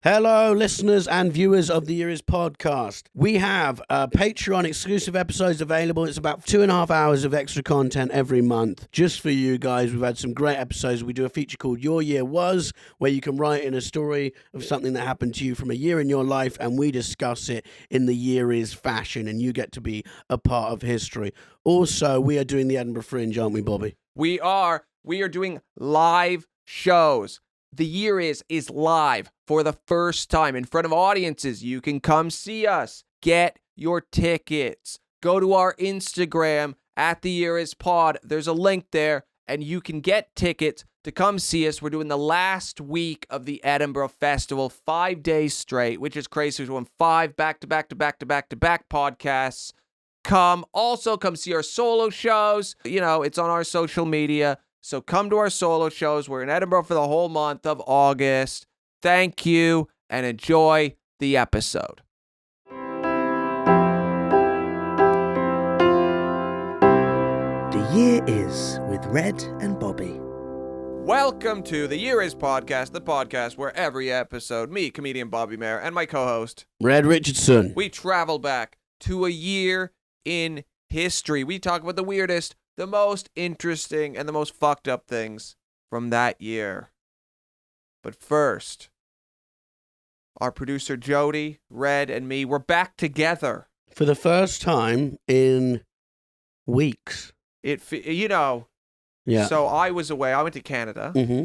Hello, listeners and viewers of the Year Is podcast. We have Patreon exclusive episodes available. It's about 2.5 hours of extra content every month just for you guys. We've had some great episodes. We do a feature called Your Year Was, where you can write in a story of something that happened to you from a year in your life, and we discuss it in the Year Is fashion, and you get to be a part of history. Also, we are doing the Edinburgh Fringe, aren't we, Bobby? We are doing live shows. The Year Is live for the first time in front of audiences. You can come see us. Get your tickets. Go to our Instagram at The Year Is Pod. There's a link there, and you can get tickets to come see us. We're doing the last week of the Edinburgh Festival, 5 days straight, which is crazy. We're doing 5 back-to-back podcasts. Come see our solo shows. You know, it's on our social media. So come to our solo shows. We're in Edinburgh for the whole month of August. Thank you, and enjoy the episode. The Year Is with Red and Bobby. Welcome to the Year Is podcast, the podcast where every episode, me, comedian Bobby Mair, and my co-host, Red Richardson. we travel back to a year in history. We talk about the weirdest, the most interesting, and the most fucked up things from that year. But first, our producer Jody, Red, and me, we're back together. For the first time in weeks. Yeah. So I was away. I went to Canada. Mm-hmm.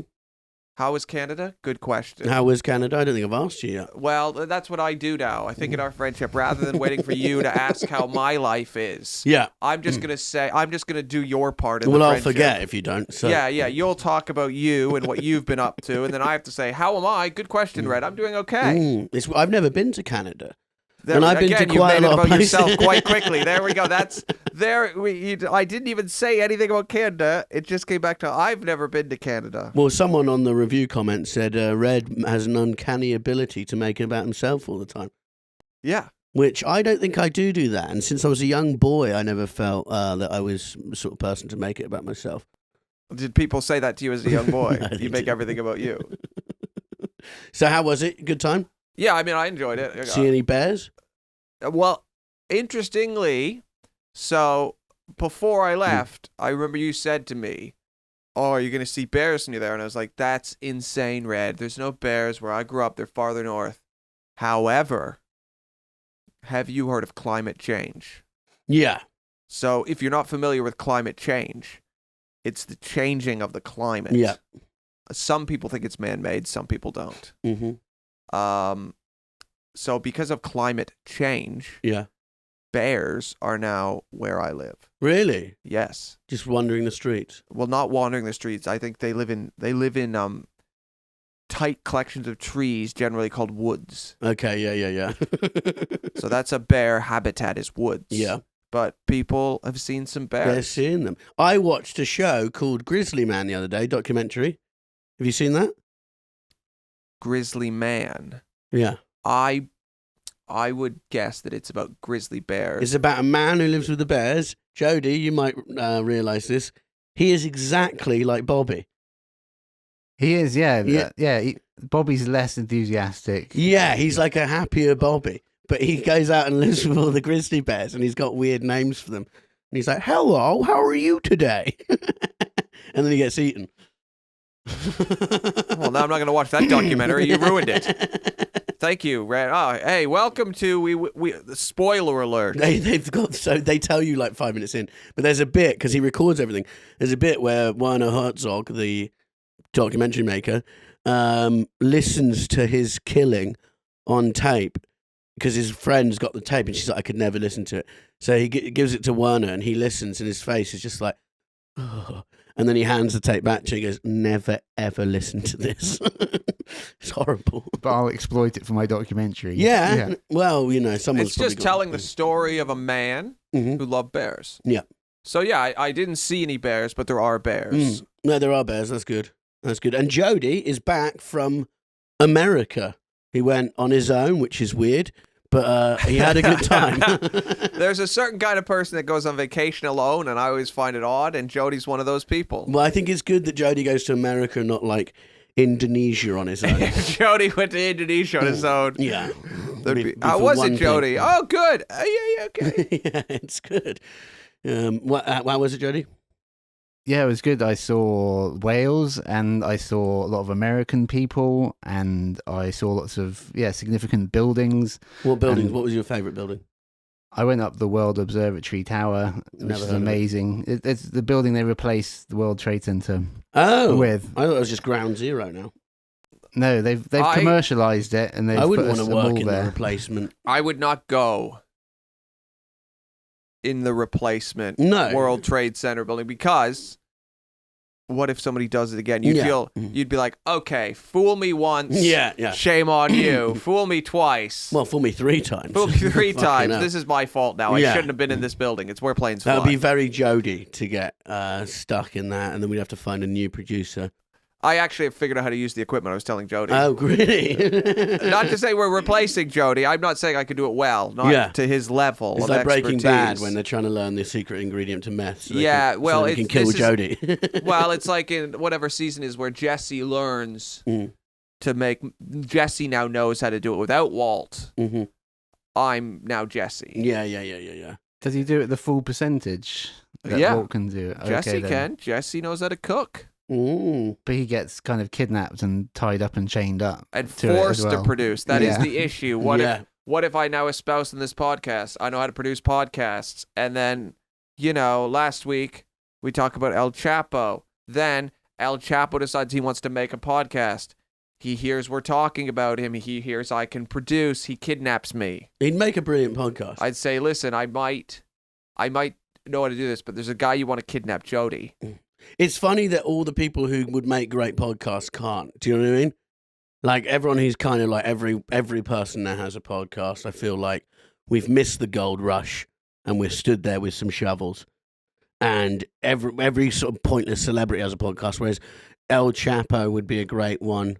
How was Canada? Good question. How was Canada? I don't think I've asked you yet. Well, that's what I do now. I think in our friendship, rather than waiting for you to ask how my life is, Yeah. I'm just gonna do your part in Well, the I'll friendship. forget if you don't. So. Yeah. You'll talk about you and what you've been up to, and then I have to say, how am I? Good question, Red. I'm doing okay. I've never been to Canada. There, And I've been again, to you quite made a it lot of about places. yourself quite quickly. There we go. I didn't even say anything about Canada. It just came back to I've never been to Canada. Well, someone on the review comment said Red has an uncanny ability to make it about himself all the time. Yeah. Which I don't think I do that. And since I was a young boy, I never felt that I was the sort of person to make it about myself. Did people say that to you as a young boy? No, You make everything about you. So how was it? Good time? Yeah, I mean, I enjoyed it. See any bears? Well, interestingly, so before I left, I remember you said to me, "Oh, are you going to see bears when you're there?" And I was like, "That's insane, Red. There's no bears where I grew up. They're farther north." However, have you heard of climate change? Yeah. So if you're not familiar with climate change, it's the changing of the climate. Yeah. Some people think it's man-made. Some people don't. Mm-hmm. So because of climate change, Yeah. bears are now where I live. Really? Yes. Just wandering the streets? Well, not wandering the streets. I think they live in tight collections of trees, generally called woods. Okay, yeah. So that's a bear habitat, is woods. Yeah. But people have seen some bears. They're seeing them. I watched a show called Grizzly Man the other day, documentary. Have you seen that? Grizzly Man. Yeah. I would guess that it's about grizzly bears. It's about a man who lives with the bears. Jody, you might realise this. He is exactly like Bobby. He is, yeah. Yeah. Bobby's less enthusiastic. Yeah, he's like a happier Bobby. But he goes out and lives with all the grizzly bears, and he's got weird names for them. And he's like, "Hello, how are you today?" And then he gets eaten. Well, now I'm not going to watch that documentary. You ruined it. Thank you, Red. Oh, hey, welcome to the spoiler alert. They tell you like 5 minutes in, but there's a bit because he records everything. There's a bit where Werner Herzog, the documentary maker, listens to his killing on tape because his friend's got the tape, and she's like, "I could never listen to it." So he gives it to Werner, and he listens, and his face is just like, "Oh." And then he hands the tape back to him and goes, "Never, ever listen to this." It's horrible. But I'll exploit it for my documentary. Yeah. Well, you know, someone's It's just telling the story of a man Mhm. who loved bears. Yeah. So, yeah, I didn't see any bears, but there are bears. No, there are bears. That's good. That's good. And Jody is back from America. He went on his own, which is weird, but he had a good time. There's a certain kind of person that goes on vacation alone, and I always find it odd, and Jody's one of those people. Well, I think it's good that Jody goes to America and not like Indonesia on his own. Jody went to Indonesia on his own. Yeah. How was it, Jody? Oh, good. Yeah, okay. Yeah, it's good. How was it, Jody? Yeah, it was good. I saw Wales and I saw a lot of American people and I saw lots of, significant buildings. What buildings? And What was your favourite building? I went up the World Observatory Tower, which Never is heard of it. amazing. It's the building they replaced the World Trade Center with. I thought it was just Ground Zero now. No, they've commercialized it and they've I wouldn't put want a to work mall in there. the replacement. I would not go in the replacement World Trade Center building because what if somebody does it again? You'd be like, okay, fool me once. Yeah. Shame on you. Fool me twice. Well, fool me 3 times. Fool me 3 Fucking times. hell. This is my fault now. I shouldn't have been in this building. It's where planes That fly. would be very Jody to get stuck in that, and then we'd have to find a new producer. I actually have figured out how to use the equipment. I was telling Jody. Oh, really? Not to say we're replacing Jody. I'm not saying I could do it well. Not to his level It's of like Breaking expertise. Bad when they're trying to learn the secret ingredient to meth. So they can kill this is- Jody. Well, it's like in whatever season is where Jesse learns to make. Jesse now knows how to do it without Walt. Mm-hmm. I'm now Jesse. Yeah. Does he do it the full percentage that Yeah. Walt can do it? Jesse Okay, then. can. Jesse knows how to cook. Mm. But he gets kind of kidnapped and tied up and chained up. And to it as forced to well. produce. That is Yeah. the issue. What if I now espouse in this podcast? I know how to produce podcasts. And then, last week we talk about El Chapo. Then El Chapo decides he wants to make a podcast. He hears we're talking about him. He hears I can produce. He kidnaps me. He'd make a brilliant podcast. I'd say, listen, I might know how to do this, but there's a guy you want to kidnap, Jody. It's funny that all the people who would make great podcasts can't. Do you know what I mean? Like everyone who's kind of like every person that has a podcast, I feel like we've missed the gold rush and we're stood there with some shovels. And every sort of pointless celebrity has a podcast, whereas El Chapo would be a great one.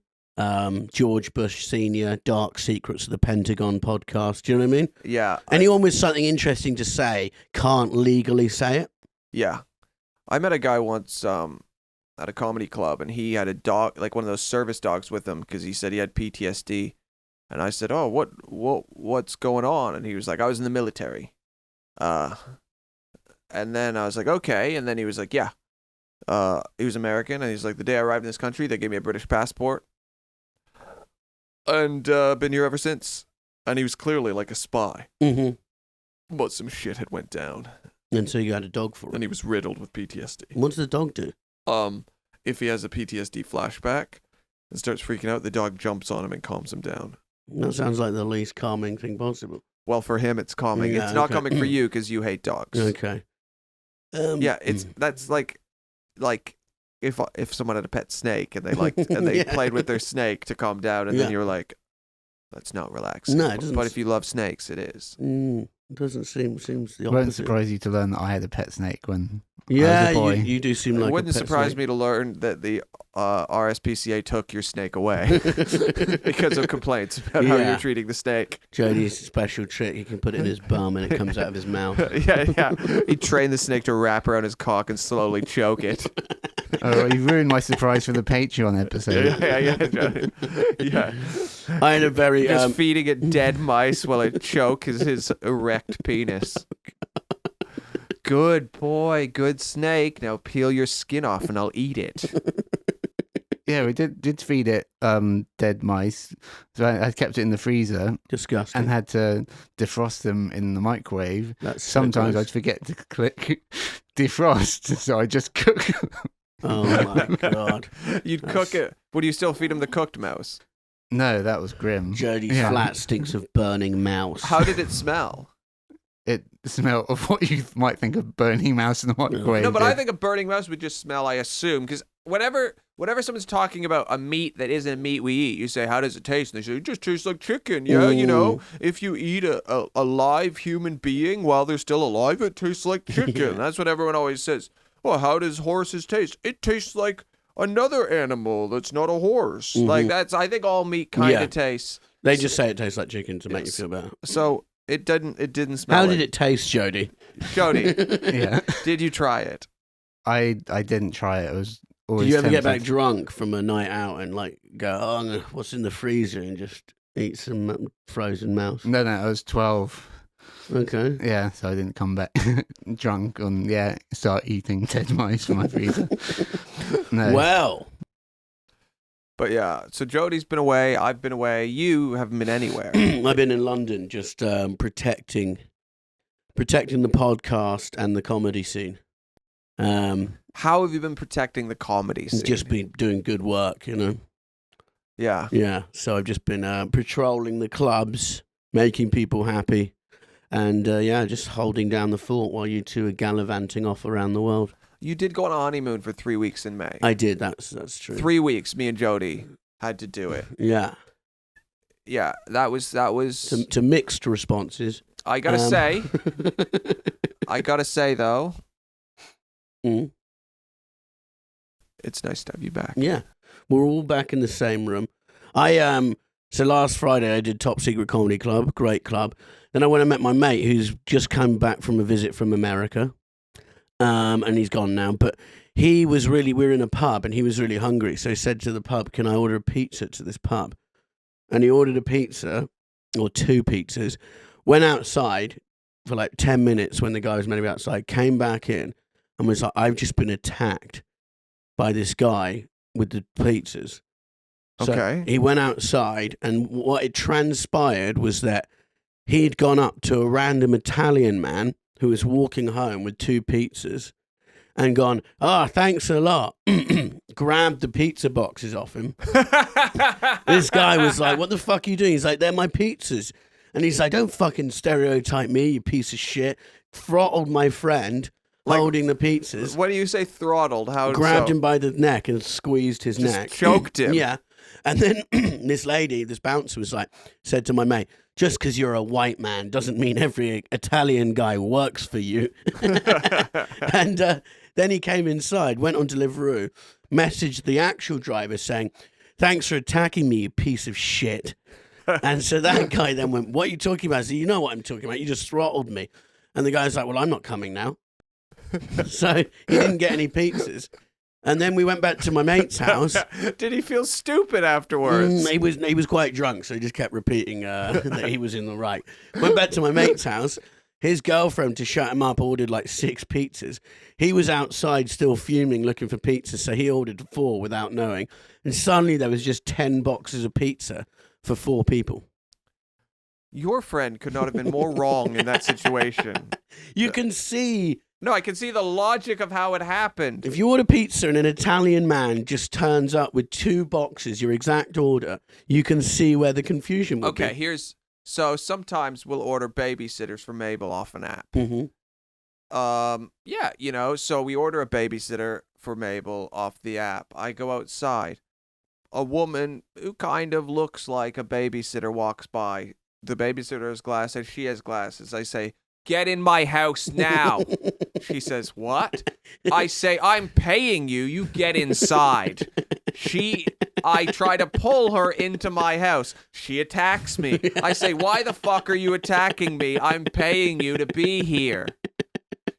George Bush Sr., Dark Secrets of the Pentagon podcast. Do you know what I mean? Yeah. Anyone with something interesting to say can't legally say it. Yeah. I met a guy once at a comedy club, and he had a dog, like one of those service dogs with him, because he said he had PTSD. And I said, oh, what's going on? And he was like, I was in the military. And then I was like, okay. And then he was like, yeah. He was American, and he's like, the day I arrived in this country, they gave me a British passport. And been here ever since. And he was clearly like a spy. Mm-hmm. But some shit had went down. And so you had a dog for And it. he was riddled with PTSD. What does the dog do? If he has a PTSD flashback and starts freaking out, the dog jumps on him and calms him down. That sounds like the least calming thing possible. Well, for him, it's calming. Yeah, it's not okay. calming for you because you hate dogs. Okay. Yeah, that's like if someone had a pet snake and they Yeah. played with their snake to calm down, and then you're like, that's not relaxing. No, it doesn't. But if you love snakes, it is. It doesn't seems the It won't opposite. surprise you to learn that I had a pet snake when I Yeah, was a boy. you do seem like It wouldn't a pet surprise snake. me to learn that the RSPCA took your snake away because of complaints about how Yeah. you're treating the snake. Jody's special trick, he can put it in his bum and it comes out of his mouth. yeah. He trained the snake to wrap around his cock and slowly choke it. Oh, you ruined my surprise for the Patreon episode. Yeah. I had a very... Just feeding it dead mice while it chokes his erect penis. Good boy, good snake. Now peel your skin off and I'll eat it. Yeah, we did feed it dead mice. So I kept it in the freezer disgusting. and had to defrost them in the microwave. That's so Sometimes gross. I'd forget to click defrost, so I just cook. Oh my God. You'd cook it. Would you still feed him the cooked mouse? No, that was grim. Jody's Yeah. flat stinks of burning mouse. How did it smell? It smelled of what you might think of burning mouse in the microwave. No, but I think a burning mouse would just smell, I assume, because whenever someone's talking about a meat that isn't a meat we eat, you say, how does it taste? And they say, it just tastes like chicken. Yeah, you know, if you eat a live human being while they're still alive, it tastes like chicken. Yeah. That's what everyone always says. Well, how does horses taste? It tastes like another animal that's not a horse. Like I think all meat kind of tastes. They just say it tastes like chicken to make you feel better. So it didn't smell. How did it taste, Jody? Jody, Yeah, did you try it? I didn't try it. always Did you ever get tempted. back drunk from a night out and like go, oh, I'm gonna, what's in the freezer, and just eat some frozen mouse? No, I was 12. Okay. Yeah, so I didn't come back drunk and start eating dead mice from my freezer. No. Well, But yeah, so Jody's been away. I've been away. You haven't been anywhere. I've been in London just protecting the podcast and the comedy scene. How have you been protecting the comedy scene? Just been doing good work, you know. Yeah. Yeah, so I've just been patrolling the clubs, making people happy, and just holding down the fort while you two are gallivanting off around the world. You did go on a honeymoon for 3 weeks in May. I did. That's true. 3 weeks. Me and Jody had to do it. Yeah. Yeah, that was. To mixed responses. I gotta say. I gotta say though. Mm. It's nice to have you back. Yeah, we're all back in the same room. So last Friday I did Top Secret Comedy Club, great club. Then I went and met my mate who's just come back from a visit from America, and he's gone now. But we were in a pub and he was really hungry, so he said to the pub, "Can I order a pizza to this pub?" And he ordered a pizza, or 2 pizzas. Went outside for like 10 minutes when the guy was meant to be outside. Came back in and was like, "I've just been attacked by this guy with the pizzas." So Okay. he went outside, and what it transpired was that he'd gone up to a random Italian man who was walking home with 2 pizzas and gone, "Oh, thanks a lot." Grabbed the pizza boxes off him. This guy was like, "What the fuck are you doing?" He's like, "They're my pizzas." And he's like, "Don't fucking stereotype me, you piece of shit." Throttled my friend. Like, holding the pizzas. What do you say throttled? How Grabbed him by the neck and squeezed his Just neck. choked him. Yeah. And then this bouncer was like, said to my mate, "Just because you're a white man doesn't mean every Italian guy works for you." And then he came inside, went on Deliveroo, messaged the actual driver saying, "Thanks for attacking me, you piece of shit." And so that guy then went, "What are you talking about?" I said, "You know what I'm talking about. You just throttled me." And the guy's like, "Well, I'm not coming now." So he didn't get any pizzas. And then we went back to my mate's house. Did he feel stupid afterwards? He was quite drunk, so he just kept repeating that he was in the right. Went back to my mate's house. His girlfriend, to shut him up, ordered like 6 pizzas. He was outside still fuming, looking for pizza, so he ordered 4 without knowing. And suddenly there was just 10 boxes of pizza for 4 people. Your friend could not have been more wrong in that situation. You can see... No, I can see the logic of how it happened. If you order pizza and an Italian man just turns up with 2 boxes, your exact order, you can see where the confusion would be. Okay, so sometimes we'll order babysitters for Mabel off an app. Mm-hmm. So we order a babysitter for Mabel off the app. I go outside. A woman who kind of looks like a babysitter walks by. The babysitter has glasses. She has glasses. I say, "Get in my house now." She says, "What?" I say, "I'm paying you. You get inside." I try to pull her into my house. She attacks me. I say, "Why the fuck are you attacking me? I'm paying you to be here."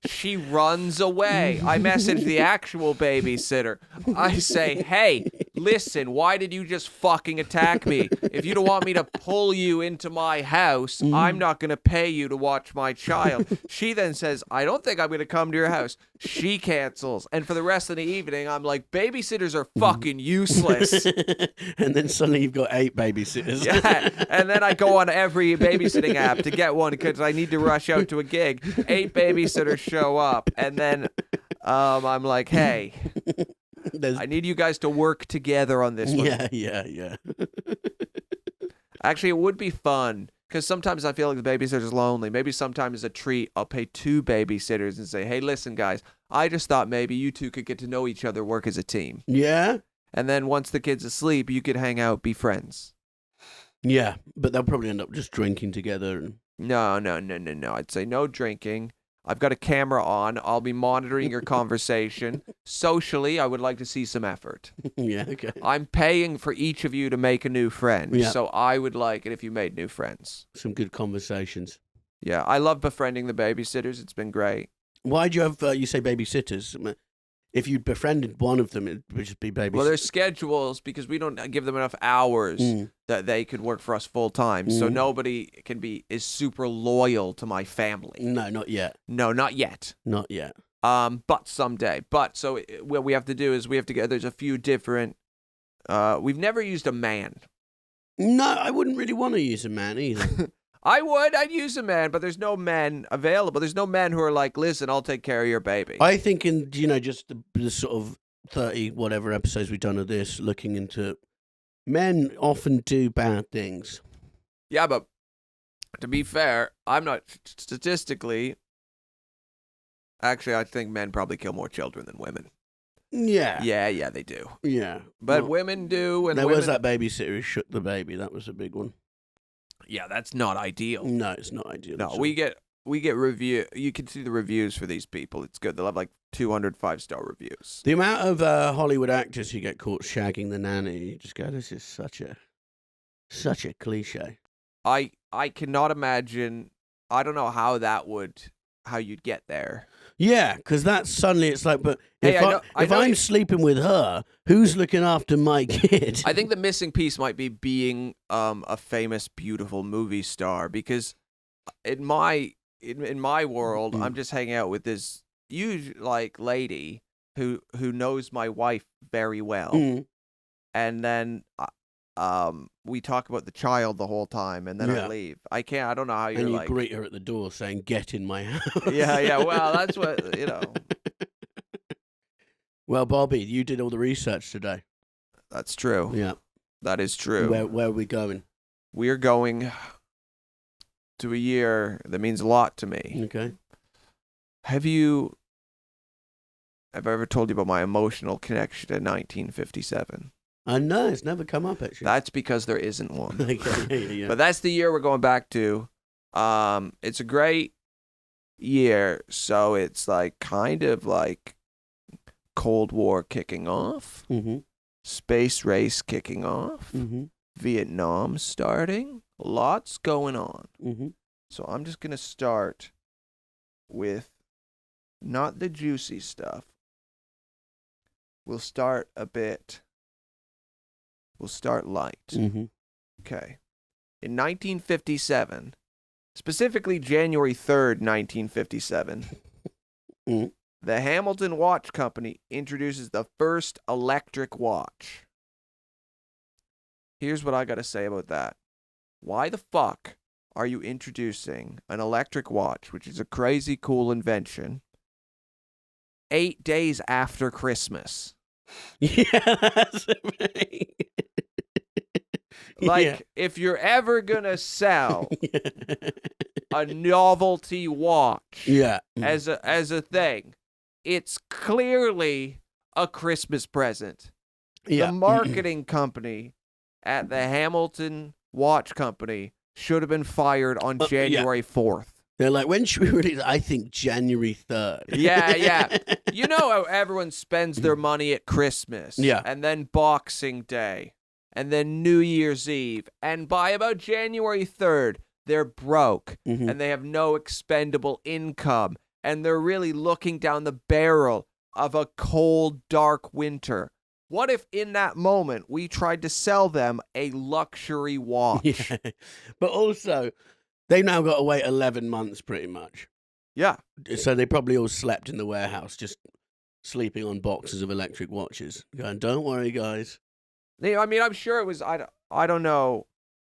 She runs away. I message the actual babysitter. I say, "Hey, listen, why did you just fucking attack me? If you don't want me to pull you into my house, I'm not going to pay you to watch my child." She then says, "I don't think I'm going to come to your house." She cancels. And for the rest of the evening, I'm like, babysitters are fucking useless. And then suddenly you've got 8 babysitters. Yeah. And then I go on every babysitting app to get one because I need to rush out to a gig. 8 babysitters show up. And then I'm like, "Hey, I need you guys to work together on this one." Yeah. Actually, it would be fun because sometimes I feel like the babysitter's lonely. Maybe sometimes as a treat, I'll pay 2 babysitters and say, "Hey, listen, guys, I just thought maybe you two could get to know each other, work as a team. Yeah? And then once the kid's asleep, you could hang out, be friends." Yeah, but they'll probably end up just drinking together. And... No. I'd say no drinking. I've got a camera on. I'll be monitoring your conversation. Socially, I would like to see some effort. Yeah, okay. I'm paying for each of you to make a new friend. Yeah. So I would like it if you made new friends. Some good conversations. Yeah, I love befriending the babysitters. It's been great. Why do you have, you say babysitters? if you befriended one of them, it would just be baby. Well, there's schedules because we don't give them enough hours that they could work for us full time. So nobody is super loyal to my family. No, not yet. No, not yet. Not yet. But someday. But so what we have to do is we have to get. There's a few different. We've never used a man. No, I wouldn't really want to use a man either. I'd use a man, but there's no men available. There's no men who are like, listen, I'll take care of your baby. I think in, just the sort of 30 whatever episodes we've done of this, looking into men often do bad things. Yeah, but to be fair, I'm not statistically. Actually, I think men probably kill more children than women. Yeah. Yeah, they do. Yeah. But Well, women do. And there women... was that babysitter who shook the baby. That was a big one. Yeah, that's not ideal. No, it's not ideal. No, we get review. You can see the reviews for these people. It's good. They'll have like 200 5-star reviews. The amount of Hollywood actors who get caught shagging the nanny, you just go, this is such a cliche. I cannot imagine. I don't know how you'd get there. Yeah, because that's suddenly it's like, but Hey, if I'm sleeping with her, who's looking after my kid? I think the missing piece might be being a famous, beautiful movie star, because in my world, I'm just hanging out with this huge lady who knows my wife very well, and then we talk about the child the whole time, and then I leave. I don't know how you're and you like. greet her at the door saying, "Get in my house." Yeah. Well, that's what Well, Bobby, you did all the research today. That's true. Yeah, that is true. Where are we going? We're going to a year that means a lot to me. Okay. Have I ever told you about my emotional connection to 1957? No, it's never come up actually. That's because there isn't one. Okay, yeah. But that's the year we're going back to. It's a great year, so it's kind of like Cold War kicking off, space race kicking off, Vietnam starting, lots going on. So I'm just going to start with not the juicy stuff. We'll start light. Okay. In 1957, specifically January 3rd, 1957, the Hamilton Watch Company introduces the first electric watch. Here's what I got to say about that. Why the fuck are you introducing an electric watch, which is a crazy cool invention, 8 days after Christmas? Yeah, that's right. If you're ever gonna sell a novelty watch as a thing, it's clearly a Christmas present. The marketing company at the Hamilton Watch Company should have been fired on January 4th. They're like, when should we release? I think January 3rd. Yeah. You know how everyone spends their money at Christmas. Yeah. And then Boxing Day. And then New Year's Eve. And by about January 3rd, they're broke. And they have no expendable income. And they're really looking down the barrel of a cold, dark winter. What if in that moment we tried to sell them a luxury watch? Yeah. But also, they've now got to wait 11 months pretty much. Yeah. So they probably all slept in the warehouse, just sleeping on boxes of electric watches. Going, don't worry, guys. I mean, I'm sure it was, I don't know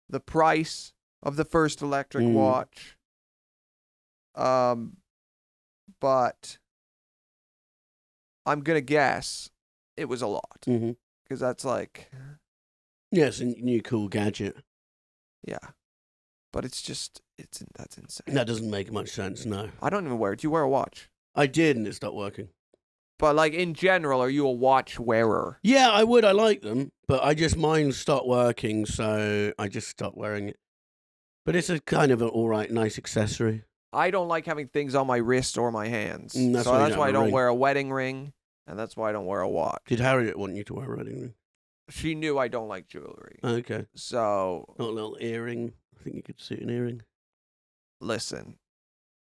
the price of the first electric watch. But I'm going to guess it was a lot. Because that's Yes, a new cool gadget. Yeah. But that's insane. That doesn't make much sense, no. I don't even wear it. Do you wear a watch? I did, and it stopped working. But in general, are you a watch wearer? Yeah, I would. I like them, but mine stopped working, so I just stopped wearing it. But it's a kind of an all right, nice accessory. I don't like having things on my wrist or my hands. That's so why that's why I don't ring. wear a wedding ring, and that's why I don't wear a watch. Did Harriet want you to wear a wedding ring? She knew I don't like jewelry. Okay. So... Not a little earring. I think you could suit an earring. Listen,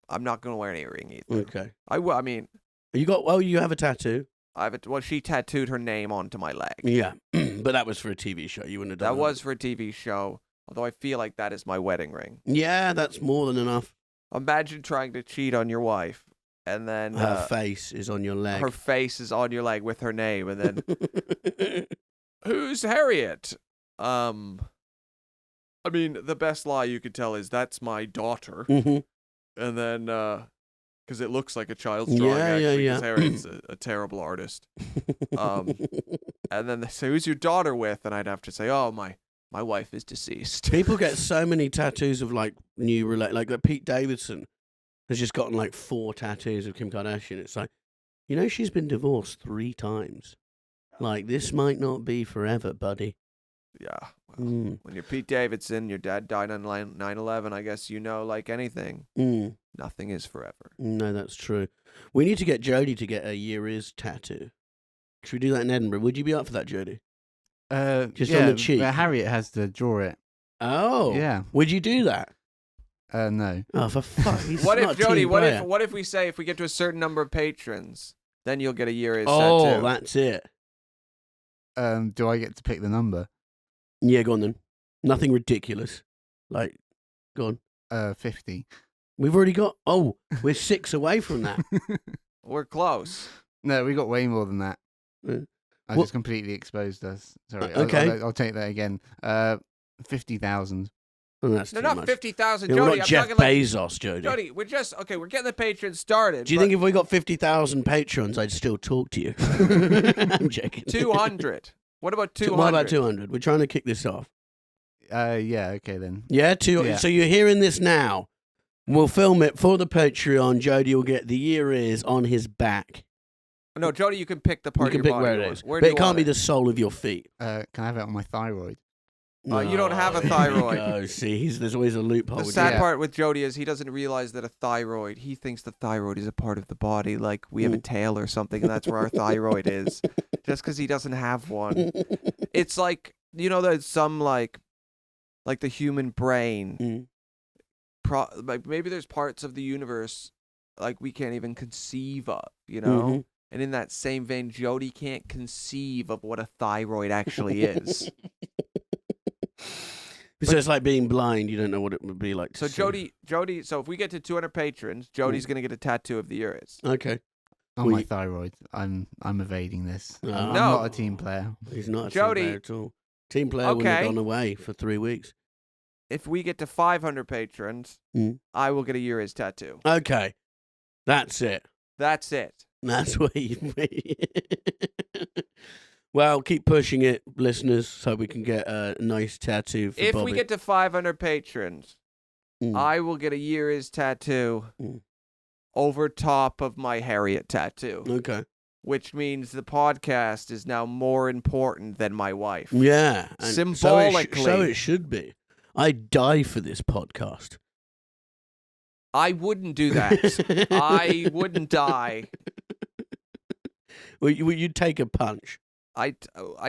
I'm not going to wear an earring either. Okay. I mean... You have a tattoo? Well, she tattooed her name onto my leg. Yeah, but that was for a TV show. You wouldn't have done That was for a TV show. Although I feel like that is my wedding ring. Yeah, that's more than enough. Imagine trying to cheat on your wife, and then Her face is on your leg. her face is on your leg with her name, and then who's Harriet? I mean, the best lie you could tell is that's my daughter, Mhm. and then because it looks like a child's drawing. Yeah, actually, yeah, 'cause Harriet's a terrible artist. And then they say, "Who's your daughter with?" And I'd have to say, "Oh, my wife is deceased." People get so many tattoos of like like Pete Davidson has just gotten like 4 tattoos of Kim Kardashian. It's like, she's been divorced 3 times. Like, this might not be forever, buddy. Yeah. Well, when you're Pete Davidson, your dad died on 9/11. I guess like anything, nothing is forever. No, that's true. We need to get Jody to get a year is tattoo. Should we do that in Edinburgh? Would you be up for that, Jody? Just on the cheek. Harriet has to draw it. Oh. Yeah. Would you do that? No. Oh, for fuck. What if, Jody, what if we say if we get to a certain number of patrons, then you'll get a year is tattoo? Oh, that's it. Do I get to pick the number? Yeah, go on then. Nothing ridiculous. Like, go on. 50. We've already got. Oh, we're 6 away from that. We're close. No, we got way more than that. I What? just completely exposed us. Sorry. Okay. I'll take that again. 50,000. Oh, that's No, too not much. 50,000, We're Jody. not I'm Jeff talking like, Bezos, Jody. Jody, we're getting the patrons started. Do you think if we got 50,000 patrons, I'd still talk to you? I'm joking. 200? What about 200? What about 200? We're trying to kick this off. Yeah, okay then. Yeah, Yeah. So you're hearing this now. We'll film it for the Patreon. Jody will get the year is on his back. No, Jody, you can pick the part You can of your pick body where you it want. is. Where But do it you can't want be it? the sole of your feet. Can I have it on my thyroid? You don't have a there thyroid. you go. See, there's always a loophole. The with sad you. part with Jody is he doesn't realize that a thyroid, he thinks the thyroid is a part of the body, like we have a tail or something, and that's where our thyroid is, just because he doesn't have one. It's like, there's some, like the human brain, like maybe there's parts of the universe, like we can't even conceive of, Mhm. And in that same vein, Jody can't conceive of what a thyroid actually is. So it's like being blind. You don't know what it would be like. So to see. Jody, so if we get to 200 patrons, Jody's going to get a tattoo of the year is. Okay. On Well, my you- thyroid. I'm evading this. I'm No. not a team player. He's not a Jody. team player at all. Team player would have Okay. gone away for 3 weeks. If we get to 500 patrons, I will get a year is tattoo. Okay. That's it. That's it. That's what you. Well, keep pushing it, listeners, so we can get a nice tattoo for If Bobby. we get to 500 patrons, I will get a year is tattoo over top of my Harriet tattoo, Okay. which means the podcast is now more important than my wife. Yeah. and Symbolically. So it should be. I'd die for this podcast. I wouldn't do that. I wouldn't die. Well, you'd take a punch. I'd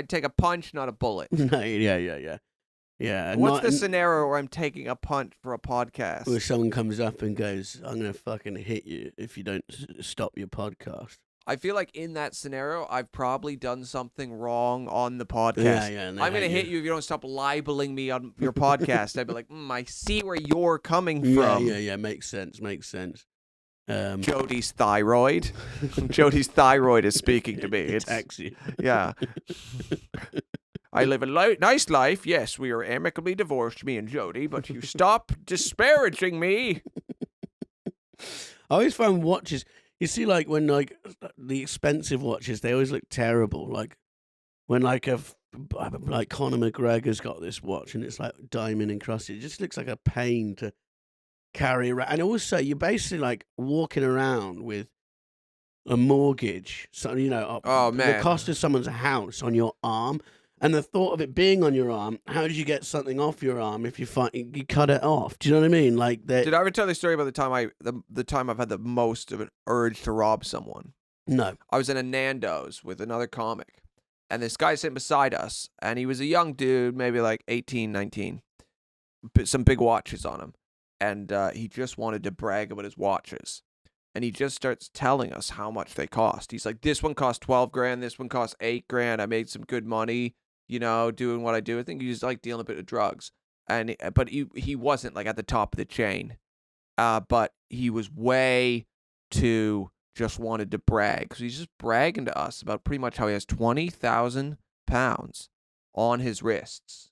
take a punch, not a bullet. No, yeah. Yeah. What's the scenario where I'm taking a punch for a podcast? Where someone comes up and goes, I'm going to fucking hit you if you don't stop your podcast. I feel like in that scenario, I've probably done something wrong on the podcast. Yeah. I'm going to hit you if you don't stop libeling me on your podcast. I'd be like, I see where you're coming from. Yeah. Makes sense. Jody's thyroid. Jody's thyroid is speaking to me. It attacks you. Yeah. I live a nice life. Yes, we are amicably divorced, me and Jody, but you stop disparaging me. I always find watches, you see, like when like the expensive watches, they always look terrible. Like when like Conor McGregor's got this watch and it's like diamond encrusted. It just looks like a pain to carry around. And also, you're basically like walking around with a mortgage. So Oh, man. the cost of someone's house on your arm. And the thought of it being on your arm, how did you get something off your arm if you cut it off? Do you know what I mean? Like that. Did I ever tell the story about the time the time I've had the most of an urge to rob someone? No. I was in a Nando's with another comic, and this guy sitting beside us, and he was a young dude, maybe like 18, 19, some big watches on him, and he just wanted to brag about his watches. And he just starts telling us how much they cost. He's like, this one cost 12 grand. This one cost 8 grand. I made some good money, doing what I do. I think he was like dealing a bit of drugs. But he wasn't like at the top of the chain. But he was way too just wanted to brag. So he's just bragging to us about pretty much how he has 20,000 pounds on his wrists.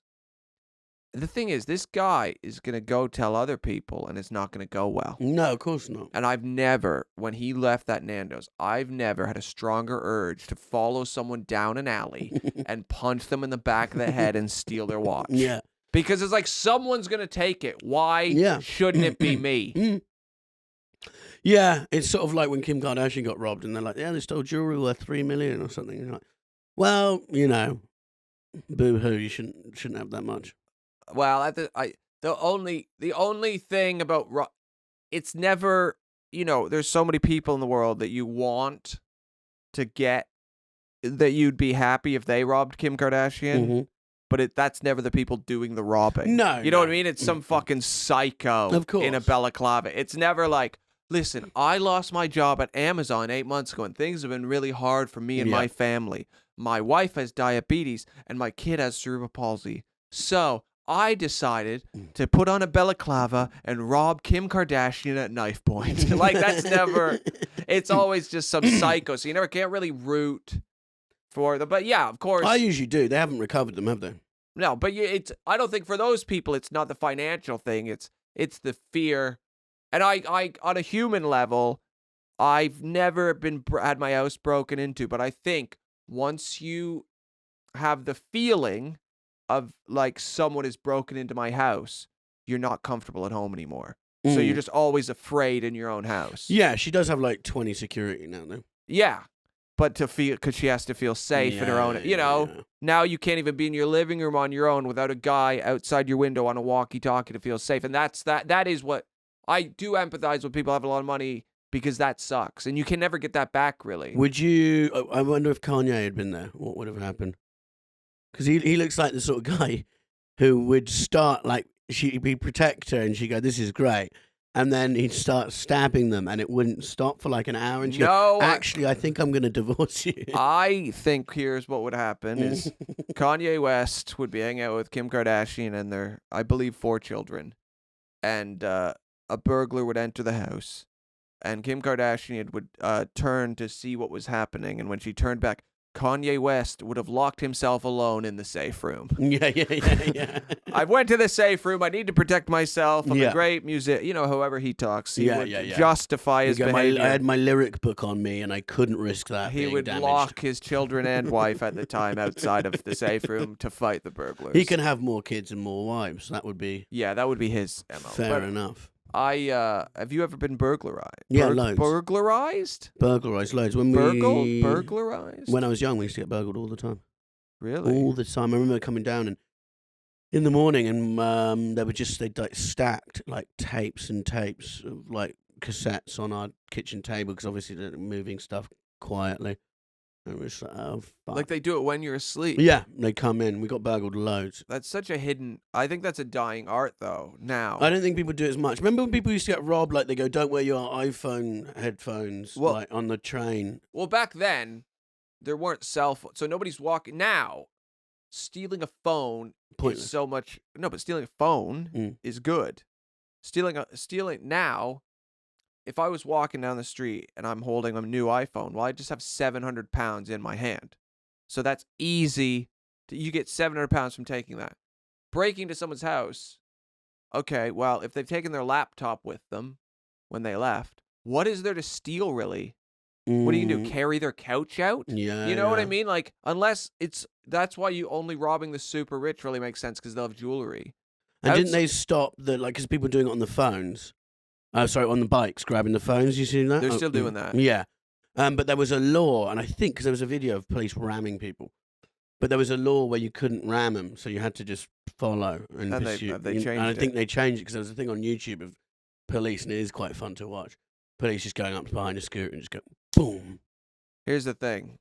The thing is, this guy is going to go tell other people, and it's not going to go well. No, of course not. And I've never, when he left that Nando's, I've never had a stronger urge to follow someone down an alley and punch them in the back of the head and steal their watch. Yeah. Because it's like someone's going to take it. Why shouldn't it be me? Yeah, it's sort of like when Kim Kardashian got robbed, and they're like, they stole jewelry worth $3 million or something. And you're like, well, boo-hoo, you shouldn't have that much. Well, the only thing about it's never, there's so many people in the world that you want to get, that you'd be happy if they robbed Kim Kardashian. Mm-hmm. But that's never the people doing the robbing. No. You know what I mean? It's some fucking psycho Of course. in a balaclava. It's never like, listen, I lost my job at Amazon 8 months ago, and things have been really hard for me and my family. My wife has diabetes, and my kid has cerebral palsy. So I decided to put on a balaclava and rob Kim Kardashian at knife point. Like, that's never... It's always just some psycho, so you can't really root for them. But yeah, of course... I usually do. They haven't recovered them, have they? No, but I don't think for those people, it's not the financial thing. It's the fear. And I on a human level, I've never had my house broken into, but I think once you have the feeling of like someone has broken into my house, you're not comfortable at home anymore. So you're just always afraid in your own house. Yeah, she does have like 20 security now, though. Yeah, but because she has to feel safe in her own, now you can't even be in your living room on your own without a guy outside your window on a walkie-talkie to feel safe. And that is what I do empathize with people who have a lot of money, because that sucks. And you can never get that back, really. Would you, I wonder if Kanye had been there, what would have happened? Because he looks like the sort of guy who would start, like, she'd be protect her and she'd go, this is great. And then he'd start stabbing them and it wouldn't stop for like an hour. And she'd go, actually, I think I'm going to divorce you. I think here's what would happen is Kanye West would be hanging out with Kim Kardashian and their, I believe, 4 children. And a burglar would enter the house. And Kim Kardashian would turn to see what was happening. And when she turned back, Kanye West would have locked himself alone in the safe room. Yeah. I went to the safe room. I need to protect myself. I'm a great musician. However he talks, he would justify his behavior. I had my lyric book on me, and I couldn't risk that. He would lock his children and wife at the time outside of the safe room to fight the burglars. He can have more kids and more wives. That would be that would be his MO. Fair enough. Have you ever been burglarized? Yeah, loads. Burglarized? Burglarized loads. Burglarized? When I was young, we used to get burgled all the time. Really? All the time. I remember coming down and in the morning, and they'd like stacked like tapes and tapes of like cassettes on our kitchen table, because obviously they're moving stuff quietly. And it was like, oh, fuck. Like they do it when you're asleep. Yeah, they come in. We got burgled loads. That's such a hidden... I think that's a dying art, though, now. I don't think people do it as much. Remember when people used to get robbed, like they go, don't wear your iPhone headphones like on the train? Well, back then, there weren't cell phones, so nobody's walking... Now, stealing a phone is so much... No, but stealing a phone is good. Stealing now... If I was walking down the street and I'm holding a new iPhone, well, I just have 700 pounds in my hand. So that's easy. You get 700 pounds from taking that. Breaking to someone's house. Okay, well, if they've taken their laptop with them when they left, what is there to steal, really? What do you do? Carry their couch out? Yeah. You know what I mean? Like, unless it's... That's why you only robbing the super rich really makes sense, because they'll have jewelry. And didn't they stop because people doing it on the phones? On the bikes, grabbing the phones. You seen that? They're still doing that. Yeah. But there was a law, and I think because there was a video of police ramming people, but there was a law where you couldn't ram them, so you had to just follow and pursue. Have they changed and I think it? they changed it because there was a thing on YouTube of police, and it is quite fun to watch. Police just going up behind a scooter and just go, boom. Here's the thing.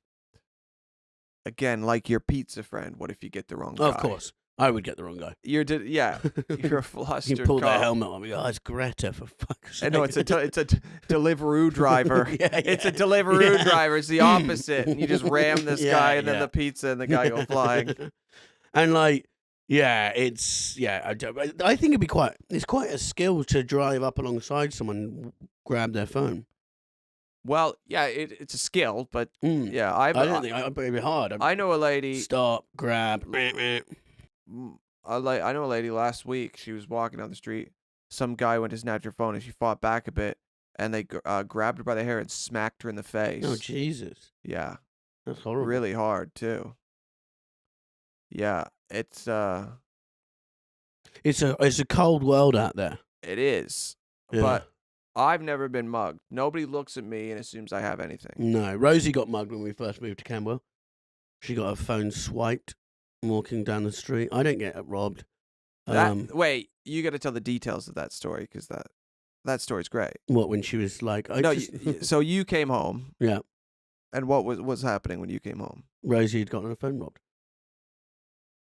Again, like your pizza friend, what if you get the wrong guy? Of course. I would get the wrong guy. You're a flustered You pull cop. their helmet on and go, oh, it's Greta, for fuck's sake. I know it's a Deliveroo driver. Yeah, It's a yeah. Deliveroo Yeah. driver. It's the opposite. And you just ram this Yeah, guy and then yeah. the pizza and the guy go flying. And like, yeah, I think it's quite a skill to drive up alongside someone, grab their phone. Well, yeah, it's a skill, but Mm. yeah, I don't think it'd be hard. I know a lady. Stop, grab. I know a lady last week. She was walking down the street. Some guy went to snatch her phone, and she fought back a bit. And they grabbed her by the hair and smacked her in the face. Oh Jesus, Yeah, that's horrible. really hard too. Yeah, it's It's a cold world out there. it is. Yeah. But I've never been mugged. Nobody looks at me and assumes I have anything. No, Rosie got mugged when we first moved to Camberwell. She got her phone swiped walking down the street. I don't get robbed. Wait, you got to tell the details of that story because that story's great. What, when she was like, So you came home. Yeah. And what was happening when you came home? Rosie had gotten her phone robbed.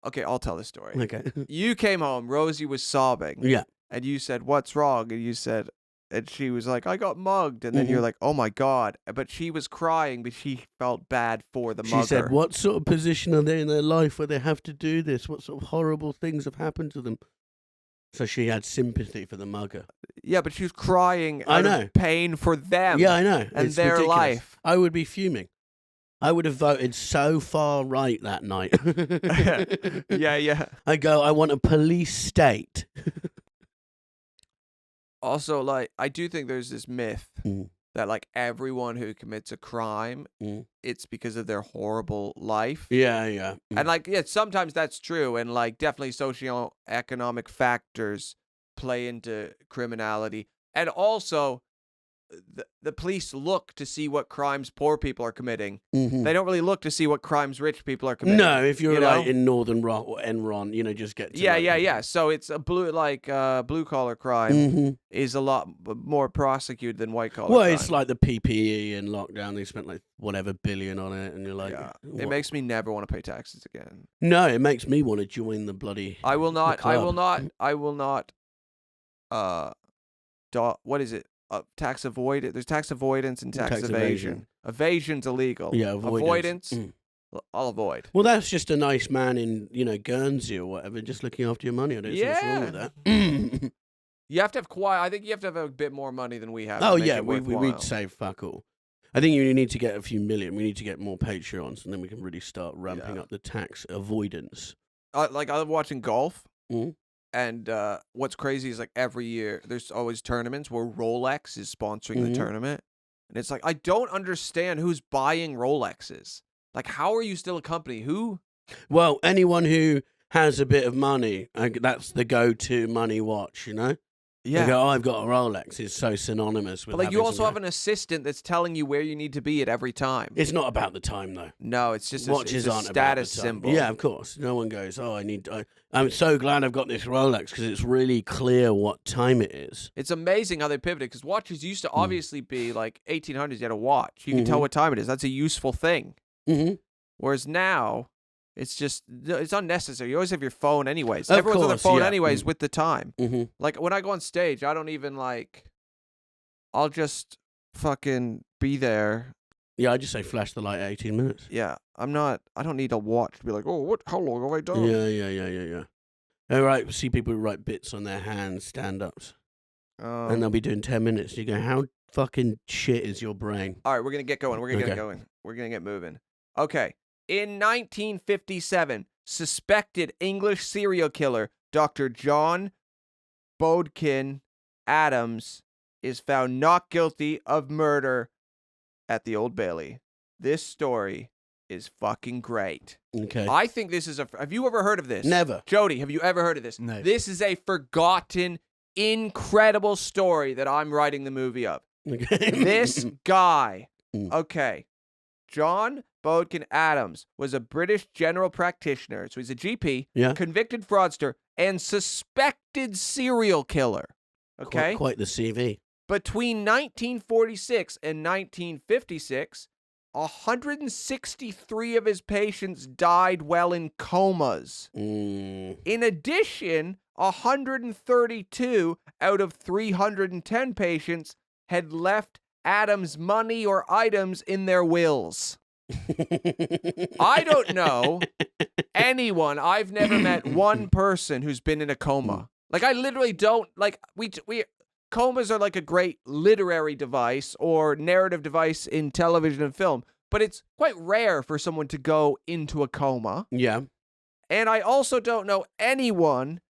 Okay, I'll tell the story. Okay. You came home. Rosie was sobbing. Yeah. And you said, "What's wrong?" And you said, and she was like, "I got mugged." And then Mm-hmm. you're like, "Oh my God!" But she was crying, but she felt bad for the mugger. She said, what sort of position are they in their life where they have to do this? What sort of horrible things have happened to them? So she had sympathy for the mugger. Yeah, but she was crying I out know. of pain for them. Yeah, I know. And It's their ridiculous. life. I would be fuming. I would have voted so far right that night. Yeah. I go, I want a police state. Also, like, I do think there's this myth Mm. that, like, everyone who commits a crime, Mm. it's because of their horrible life. Yeah. And, like, yeah, sometimes that's true. And, like, definitely socioeconomic factors play into criminality. And also, the police look to see what crimes poor people are committing. Mhm. They don't really look to see what crimes rich people are committing. No, if you're you like know? in Northern Rock or Enron, just get to Yeah. So it's a blue collar crime Mhm. is a lot more prosecuted than white collar. Well, crime. it's like the PPE and lockdown. They spent like whatever billion on it, and you're like, yeah. what? It makes me never want to pay taxes again. No, it makes me want to join the bloody. I will not. club. What is it? Tax avoid. There's tax avoidance and tax Tax evasion. evasion. Evasion's illegal. Yeah, avoidance. Mm. I'll avoid. Well, that's just a nice man in Guernsey or whatever, just looking after your money. I don't see what's wrong with that. You have to have quiet. I think you have to have a bit more money than we have. Oh to make yeah, it we'd worthwhile. save fuck all. I think you need to get a few million. We need to get more Patreons, and then we can really start ramping up the tax avoidance. Like I love watching golf. Mm. And what's crazy is like every year there's always tournaments where Rolex is sponsoring the tournament. And it's like, I don't understand who's buying Rolexes. Like, how are you still a company? Who? Well, anyone who has a bit of money, that's the go-to money watch, Yeah. They go, I've got a Rolex. It's so synonymous with But like you having also have something. an assistant that's telling you where you need to be at every time. It's not about the time, though. No, it's just Watches it's a aren't about the status time. symbol. Yeah, of course. No one goes, I'm so glad I've got this Rolex because it's really clear what time it is. It's amazing how they pivoted because watches used to obviously be like 1800s. You had a watch. You can tell what time it is. That's a useful thing. Mm-hmm. Whereas now, it's unnecessary. You always have your phone anyways. Of Everyone's on their course, phone yeah. anyways with the time. Mm-hmm. Like when I go on stage, I don't even I'll just fucking be there. Yeah, I just say flash the light at 18 minutes. Yeah, I don't need a watch to be like, oh, how long have I done? Yeah. All right, see people who write bits on their hands, stand-ups, and they'll be doing 10 minutes. You go, how fucking shit is your brain? All right, we're going to get going. We're going to get Okay. going. We're going to get moving. Okay. In 1957, suspected English serial killer Dr. John Bodkin Adams is found not guilty of murder at the Old Bailey. This story is fucking great. Okay. I think this is have you ever heard of this? Never. Jody, have you ever heard of this? No. This is a forgotten, incredible story that I'm writing the movie of. Okay. This guy, Mm. okay, John Bodkin Adams was a British general practitioner, so he's a GP, Yeah. convicted fraudster, and suspected serial killer. Okay? Quite the CV. Between 1946 and 1956, 163 of his patients died while in comas. Mm. In addition, 132 out of 310 patients had left Adams money or items in their wills. I don't know anyone. I've never met one person who's been in a coma. Like, I literally don't, like, we comas are like a great literary device or narrative device in television and film, but it's quite rare for someone to go into a coma. Yeah. And I also don't know anyone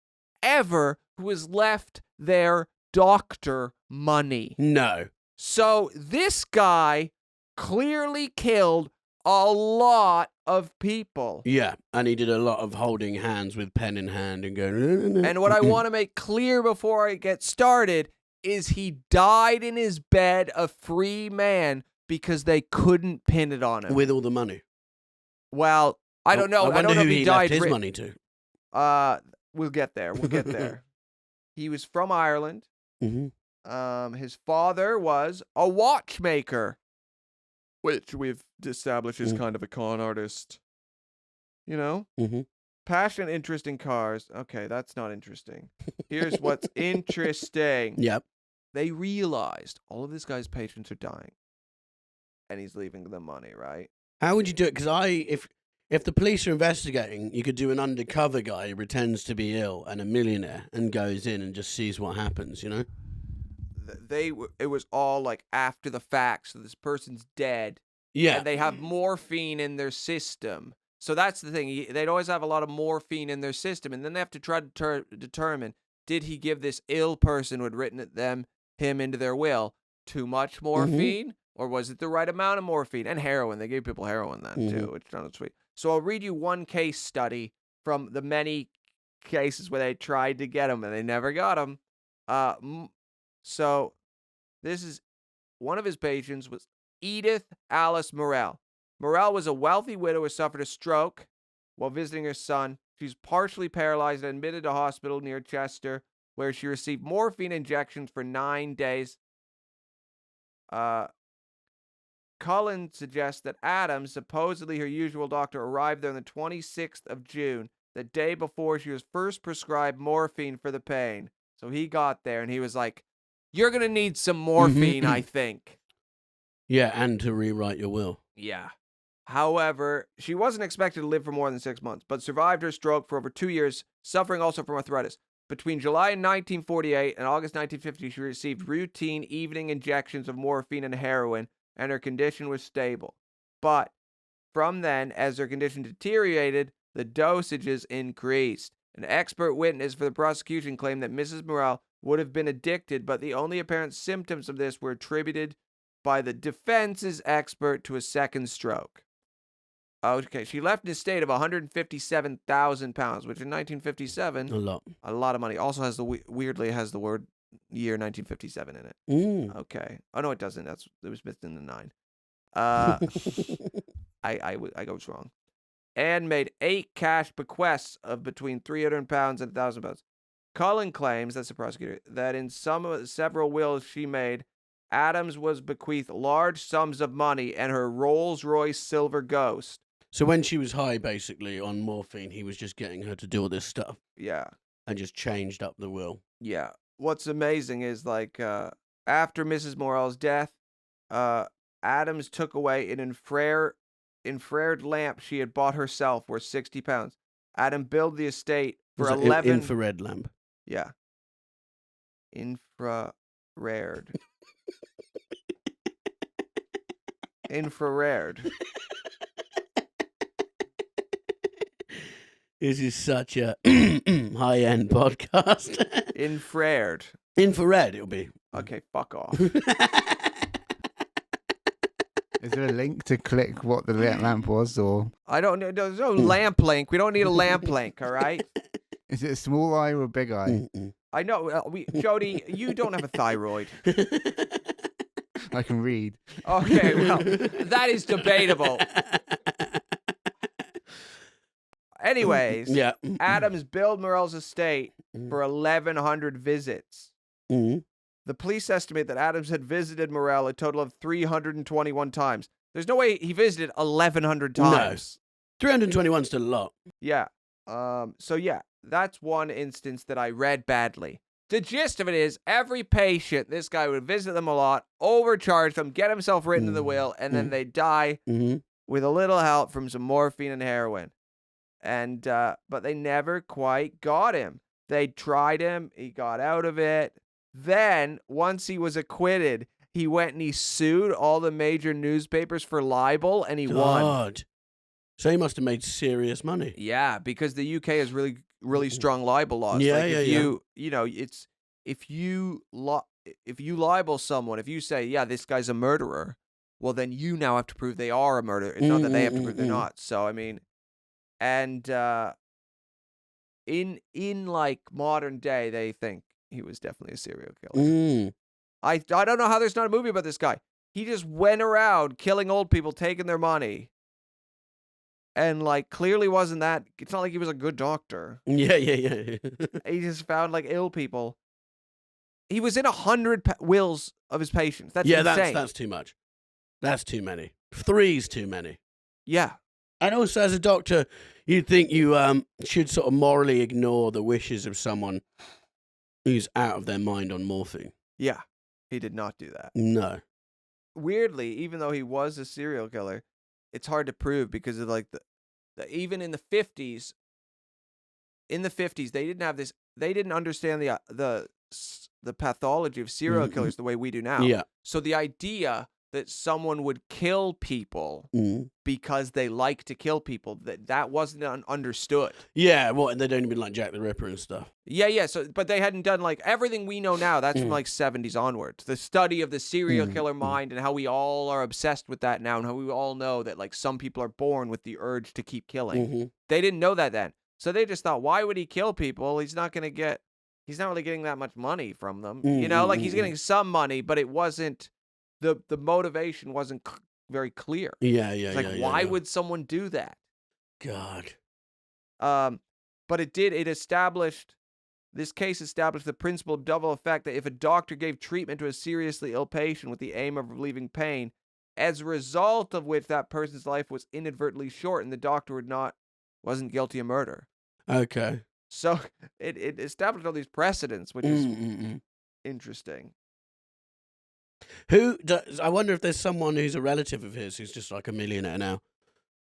ever who has left their doctor money. No. So this guy clearly killed a lot of people. Yeah. And he did a lot of holding hands with pen in hand and going. And what I want to make clear before I get started is he died in his bed a free man because they couldn't pin it on him. with all the money. Well, I don't know. I don't know who if he died. left his money to. We'll get there. We'll get there. He was from Ireland. Mm-hmm. His father was a watchmaker, which we've established is kind of a con artist. You know? Mm-hmm. Passion, interest in cars. Okay, that's not interesting. Here's what's interesting. Yep. They realized all of this guy's patients are dying, and he's leaving them money, right? How would you do it? Because if the police are investigating, you could do an undercover guy who pretends to be ill and a millionaire and goes in and just sees what happens, you know? It was all like after the fact, so this person's dead. Yeah. And they have morphine in their system. So that's the thing. They'd always have a lot of morphine in their system, and then they have to try to determine, did he give this ill person who had written him into their will too much morphine, or was it the right amount of morphine? And heroin. They gave people heroin then, too, which sounds sweet. So I'll read you one case study from the many cases where they tried to get him, and they never got him. So this is one of his patients was Edith Alice Morell. Morell was a wealthy widow who suffered a stroke while visiting her son. She was partially paralyzed and admitted to a hospital near Chester, where she received morphine injections for 9 days. Cullen suggests that Adams, supposedly her usual doctor, arrived there on the 26th of June, the day before she was first prescribed morphine for the pain. So he got there and he was like, "You're going to need some morphine, I think." Yeah, and to rewrite your will. Yeah. However, she wasn't expected to live for more than 6 months, but survived her stroke for over 2 years, suffering also from arthritis. Between July 1948 and August 1950, she received routine evening injections of morphine and heroin, and her condition was stable. But from then, as her condition deteriorated, the dosages increased. An expert witness for the prosecution claimed that Mrs. Morell would have been addicted, but the only apparent symptoms of this were attributed by the defense's expert to a second stroke. Okay, she left in a state of 157,000 pounds, which in 1957, a lot of money. Also has weirdly has the word year 1957 in it. Okay. Oh no, it doesn't. It was missing the 9. I was wrong. And made 8 cash bequests of between 300 pounds and 1,000 pounds. Cullen claims, that's the prosecutor, that in several wills she made, Adams was bequeathed large sums of money and her Rolls-Royce Silver Ghost. So when she was high, basically, on morphine, he was just getting her to do all this stuff. Yeah. And just changed up the will. Yeah. What's amazing is, like, after Mrs. Morell's death, Adams took away an infrared lamp she had bought herself worth 60 pounds. Adam billed the estate for 11... Infrared lamp. Yeah. Infrared. Infrared. This is such a high-end podcast. Infrared. Infrared, it'll be. Okay, fuck off. Is there a link to click what the lamp was, or? I don't know. There's no lamp link. We don't need a lamp link, all right? Is it a small eye or a big eye? I know. Jody, you don't have a thyroid. I can read. Okay, well, that is debatable. Anyways, yeah. Adams billed Morell's estate for 1,100 visits. The police estimate that Adams had visited Morell a total of 321 times. There's no way he visited 1,100 times. 321 is still a lot. Yeah. So yeah, that's one instance that I read badly. The gist of it is every patient, this guy would visit them a lot, overcharge them, get himself written in the will, and then they die with a little help from some morphine and heroin. And but they never quite got him. They tried him. He got out of it. Then, once he was acquitted, he went and he sued all the major newspapers for libel, and he won. So he must have made serious money. Yeah, because the UK has really, really strong libel laws. Yeah, like yeah, if you libel someone, if you say, yeah, this guy's a murderer, well, then you now have to prove they are a murderer. It's not that they have to prove they're not. So, I mean, and in like modern day, they think he was definitely a serial killer. I don't know how there's not a movie about this guy. He just went around killing old people, taking their money. And, like, clearly wasn't that... It's not like he was a good doctor. Yeah. He just found, like, ill people. He was in 100 wills of his patients. That's insane. That's too much. That's too many. 3's too many. Yeah. And also, as a doctor, you'd think you should sort of morally ignore the wishes of someone who's out of their mind on morphine. Yeah. He did not do that. No. Weirdly, even though he was a serial killer... It's hard to prove because of like even in the 50s. In the 50s, they didn't have this. They didn't understand the pathology of serial killers the way we do now. Yeah. So the idea that someone would kill people because they like to kill people that wasn't understood. Yeah. Well, they don't even like Jack the Ripper and stuff. Yeah. So, but they hadn't done like everything we know now. That's from like 70s onwards. The study of the serial killer mind and how we all are obsessed with that now, and how we all know that like some people are born with the urge to keep killing. They didn't know that then, so they just thought, why would he kill people? He's not really getting that much money from them. You know, like he's getting some money, but it wasn't the motivation wasn't very clear. Yeah. It's like, why would someone do that? God. But this case established the principle of double effect that if a doctor gave treatment to a seriously ill patient with the aim of relieving pain, as a result of which that person's life was inadvertently shortened, the doctor wasn't guilty of murder. Okay. So it established all these precedents, which is interesting. I wonder if there's someone who's a relative of his who's just like a millionaire now.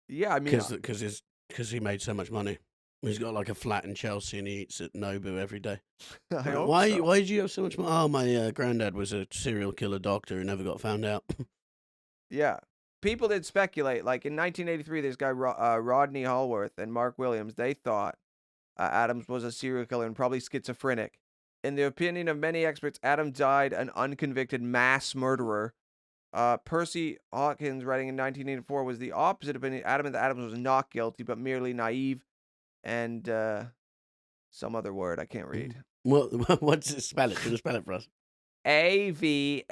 Yeah, I mean, because he made so much money. He's got like a flat in Chelsea and he eats at Nobu every day. Why did you have so much money? Oh, my granddad was a serial killer doctor who never got found out. Yeah. People did speculate. Like in 1983, this guy, Rodney Hallworth and Mark Williams, they thought Adams was a serial killer and probably schizophrenic. In the opinion of many experts, Adams died an unconvicted mass murderer. Percy Hawkins, writing in 1984, was the opposite opinion. Adams was not guilty, but merely naive. And some other word I can't read. Well, what's it? Spell it. Can you spell it for us? Avaricious.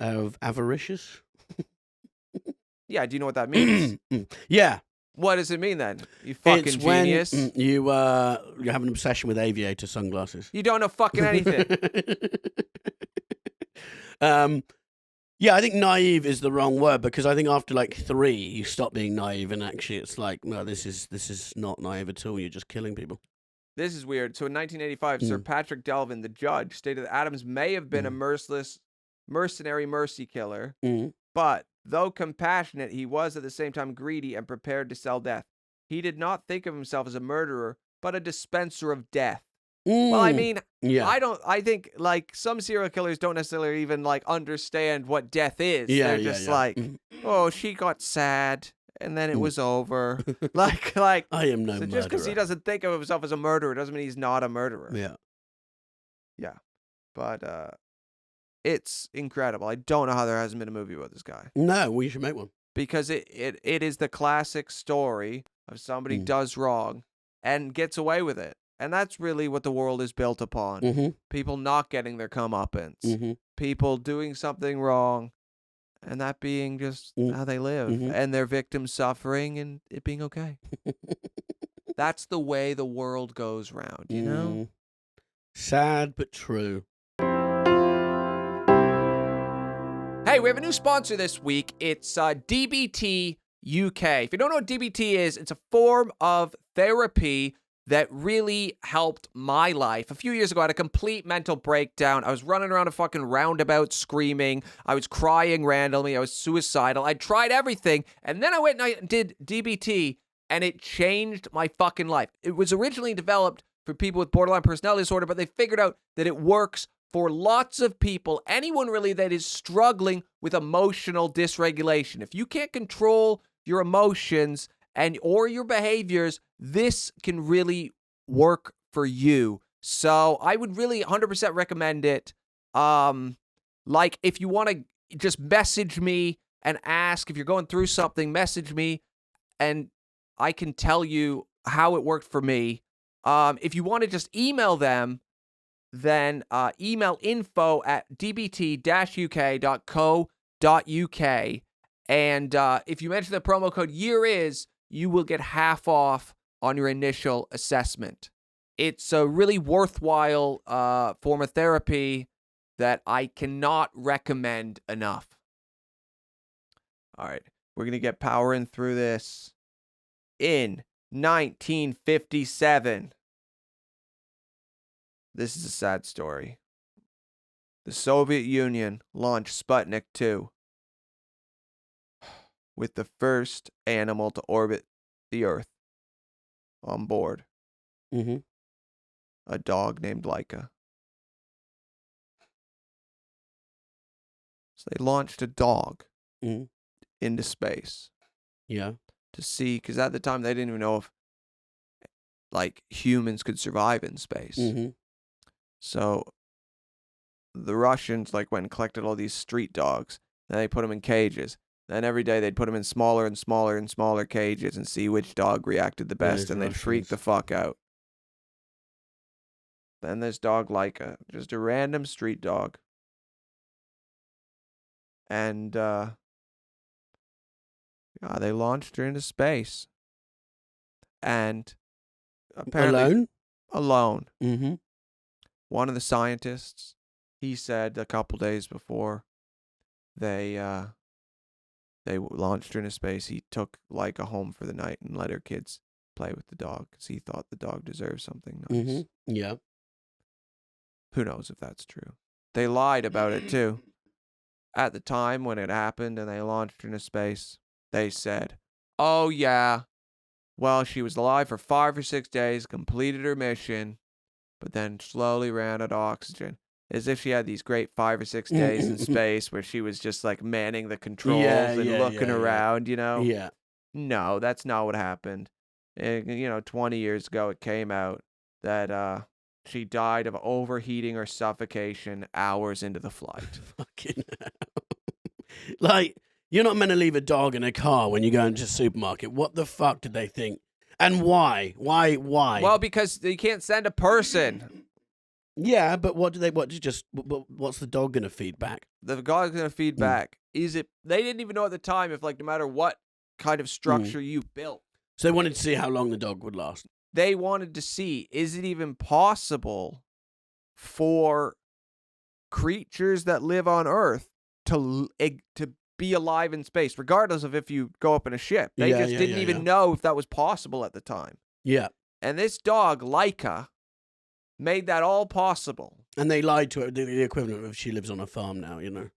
Of avaricious? Yeah, do you know what that means? Yeah. What does it mean then? You fucking it's genius. When you have an obsession with aviator sunglasses. You don't know fucking anything. Yeah, I think naive is the wrong word because I think after like 3, you stop being naive and actually it's like, no, this is not naive at all. You're just killing people. This is weird. So in 1985, Sir Patrick Delvin, the judge, stated that Adams may have been a mercenary mercy killer, but though compassionate, he was at the same time greedy and prepared to sell death. He did not think of himself as a murderer, but a dispenser of death. Well, I mean, yeah. I think like some serial killers don't necessarily even like understand what death is. Yeah, They're just like, oh, she got sad and then it was over. like I am no so murderer. just because he doesn't think of himself as a murderer doesn't mean he's not a murderer. Yeah. Yeah. But it's incredible. I don't know how there hasn't been a movie about this guy. No, we should make one. Because it is the classic story of somebody does wrong and gets away with it. And that's really what the world is built upon. People not getting their comeuppance. People doing something wrong and that being just how they live. And their victims suffering and it being okay. That's the way the world goes round, you know? Sad but true. Hey, we have a new sponsor this week. It's DBT UK. If you don't know what DBT is, it's a form of therapy that really helped my life. A few years ago, I had a complete mental breakdown. I was running around a fucking roundabout screaming. I was crying randomly. I was suicidal. I tried everything. And then I went and I did DBT, and it changed my fucking life. It was originally developed for people with borderline personality disorder, but they figured out that it works for lots of people, anyone really that is struggling with emotional dysregulation. If you can't control your emotions or your behaviors, this can really work for you. So I would really 100% recommend it. Like if you want to just message me and ask if you're going through something, message me and I can tell you how it worked for me. If you want to just email them, then email info@dbt-uk.co.uk. And if you mention the promo code YEARIS, you will get half off on your initial assessment. It's a really worthwhile form of therapy that I cannot recommend enough. All right, we're going to get powering through this. In 1957, this is a sad story. The Soviet Union launched Sputnik 2 with the first animal to orbit the Earth on board. Mm-hmm. A dog named Laika. So they launched a dog into space. Yeah. To see, because at the time they didn't even know if like humans could survive in space. Mm-hmm. So the Russians like went and collected all these street dogs. Then they put them in cages. Then every day they'd put them in smaller and smaller and smaller cages and see which dog reacted the best, and they'd freak the fuck out. Then this dog Laika, just a random street dog. And they launched her into space. And apparently alone. Mm-hmm. One of the scientists, he said a couple days before they launched her into space, he took Laika home for the night and let her kids play with the dog because he thought the dog deserved something nice. Mm-hmm. Yeah. Who knows if that's true? They lied about it too. At the time when it happened and they launched her into space, they said, "Oh yeah, well, she was alive for 5 or 6 days, completed her mission, but then slowly ran out of oxygen." As if she had these great 5 or 6 days in space where she was just like manning the controls and looking around, you know? Yeah. No, that's not what happened. 20 years ago it came out that she died of overheating or suffocation hours into the flight. Fucking hell. Like, you're not meant to leave a dog in a car when you go into a supermarket. What the fuck did they think? And why? Why? Well, because you can't send a person. Yeah, but what's the dog going to feed back? The dog's going to feed back. They didn't even know at the time if, like, no matter what kind of structure you built. So they wanted to see how long the dog would last. They wanted to see, is it even possible for creatures that live on Earth to be alive in space, regardless of if you go up in a ship? They didn't even know if that was possible at the time. Yeah. And this dog, Laika, made that all possible. And they lied to her, the equivalent of she lives on a farm now, you know.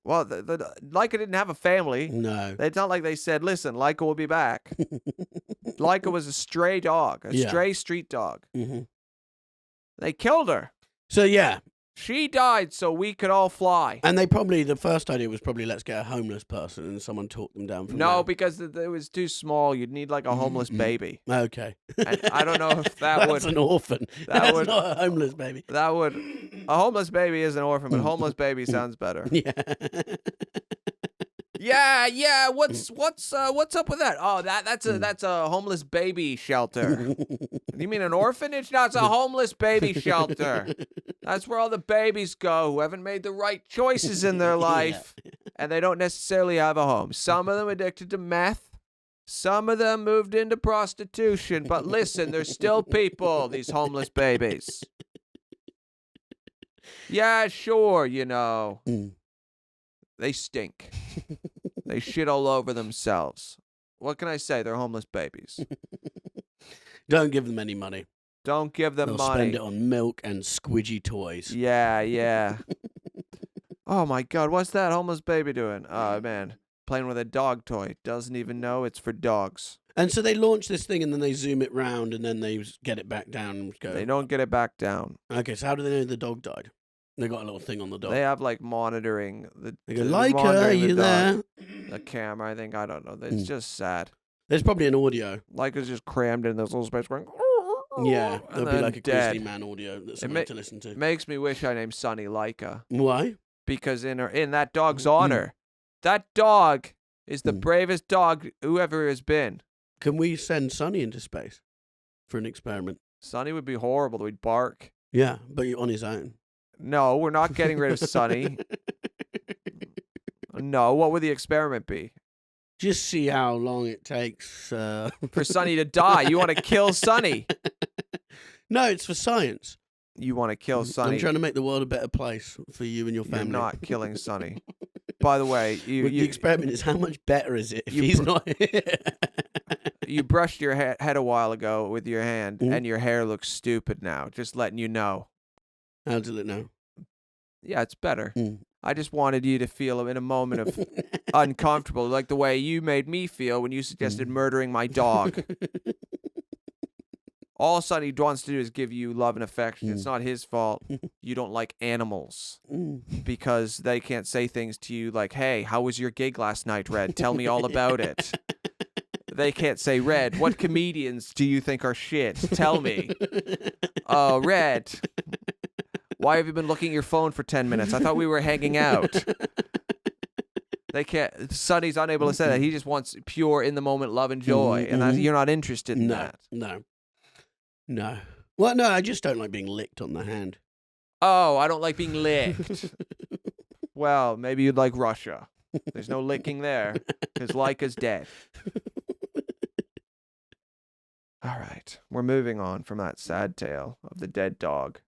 Well, the Laika didn't have a family. No. It's not like they said, "Listen, Laika will be back." Laika was a stray dog, stray street dog. Mm-hmm. They killed her. So, yeah. She died so we could all fly. And the first idea was probably let's get a homeless person and someone talk them down from there. Because it was too small. You'd need like a homeless baby. Okay. And I don't know if that That's an orphan. That's not a homeless baby. A homeless baby is an orphan, but homeless baby sounds better. Yeah. What's up with that? Oh, that's a homeless baby shelter. You mean an orphanage? No, it's a homeless baby shelter. That's where all the babies go who haven't made the right choices in their life, and they don't necessarily have a home. Some of them addicted to meth. Some of them moved into prostitution. But listen, they're still people, these homeless babies. Yeah, sure, They stink. They shit all over themselves. What can I say? They're homeless babies. Don't give them any money. Don't give them They'll money. spend it on milk and squidgy toys. Yeah. Oh my God, what's that homeless baby doing? Oh man, playing with a dog toy. Doesn't even know it's for dogs. And so they launch this thing and then they zoom it round and then they get it back down and go. They don't get it back down. Okay, so how do they know the dog died? They got a little thing on the dog. They have like monitoring the. They go, monitoring Laika, are the you dog. there? The camera, I think. I don't know. It's just sad. There's probably an audio. Laika's just crammed in this little space going. Yeah, and there'll be then like a dead. Grizzly Man audio that's something to listen to. Makes me wish I named Sonny Laika. Why? Because in that dog's honor, that dog is the bravest dog whoever has been. Can we send Sonny into space for an experiment? Sonny would be horrible. We'd bark. Yeah, but you're on his own. No, we're not getting rid of Sonny. No, what would the experiment be? Just see how long it takes. For Sonny to die. You want to kill Sonny. No, it's for science. You want to kill Sonny. I'm trying to make the world a better place for you and your family. You're not killing Sonny. By the way, the experiment is how much better is it if he's not here? You brushed your head a while ago with your hand, and your hair looks stupid now. Just letting you know. How does it know? Yeah, it's better. I just wanted you to feel in a moment of uncomfortable, like the way you made me feel when you suggested murdering my dog. All Sonny wants to do is give you love and affection. It's not his fault. You don't like animals because they can't say things to you like, hey, how was your gig last night, Red? Tell me all about it. They can't say, Red, what comedians do you think are shit? Tell me. Red, why have you been looking at your phone for 10 minutes? I thought we were hanging out. They can't. Sonny's unable to say that. He just wants pure in the moment love and joy, and you're not interested in that. No. Well, no, I just don't like being licked on the hand. Oh, I don't like being licked. Well, maybe you'd like Russia. There's no licking there because Laika's dead. All right, we're moving on from that sad tale of the dead dog.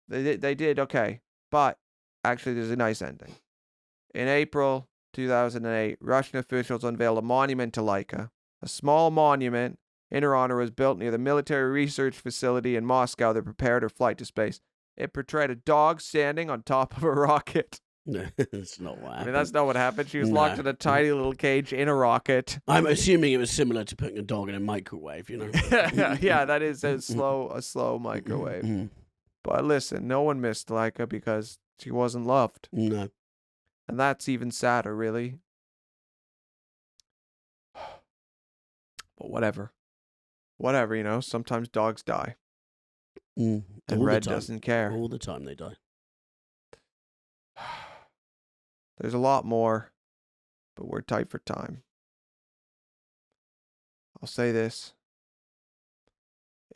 They did okay, but actually there's a nice ending. In April 2008, Russian officials unveiled a monument to Laika. A small monument in her honor was built near the military research facility in Moscow that prepared her flight to space. It portrayed a dog standing on top of a rocket. No, that's not what happened. I mean, that's not what happened. She was locked in a tiny little cage in a rocket. I'm assuming it was similar to putting a dog in a microwave, you know? Yeah, that is a slow microwave. But listen, no one missed Laika because she wasn't loved. No. And that's even sadder, really. But whatever. Whatever, you know, sometimes dogs die. And Red doesn't care. All the time they die. There's a lot more, but we're tight for time. I'll say this.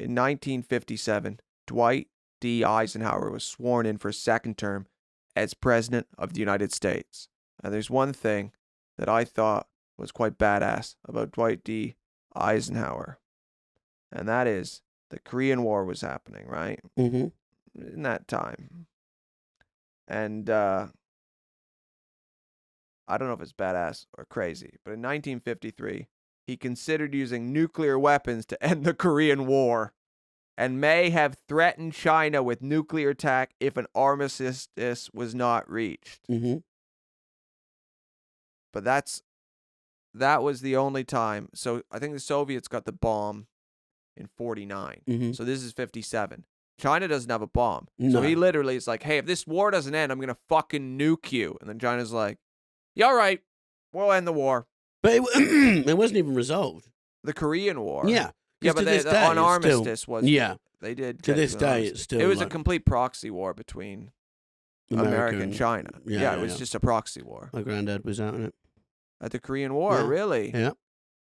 In 1957, Dwight D Eisenhower was sworn in for a second term as President of the United States. And there's one thing that I thought was quite badass about Dwight D Eisenhower. And that is the Korean War was happening, right? In that time. And I don't know if it's badass or crazy, but in 1953, he considered using nuclear weapons to end the Korean War and may have threatened China with nuclear attack if an armistice was not reached. But that was the only time. So I think the Soviets got the bomb in 49. So this is 57. China doesn't have a bomb. So he literally is like, hey, if this war doesn't end, I'm going to fucking nuke you. And then China's like, yeah, all right, we'll end the war. But it wasn't even resolved. The Korean War. Yeah. Yeah, but on armistice was. Yeah. They did. To this day, it's still. It was a complete proxy war between America and China. Yeah, it was just a proxy war. My granddad was out in it. At the Korean War, really? Yeah.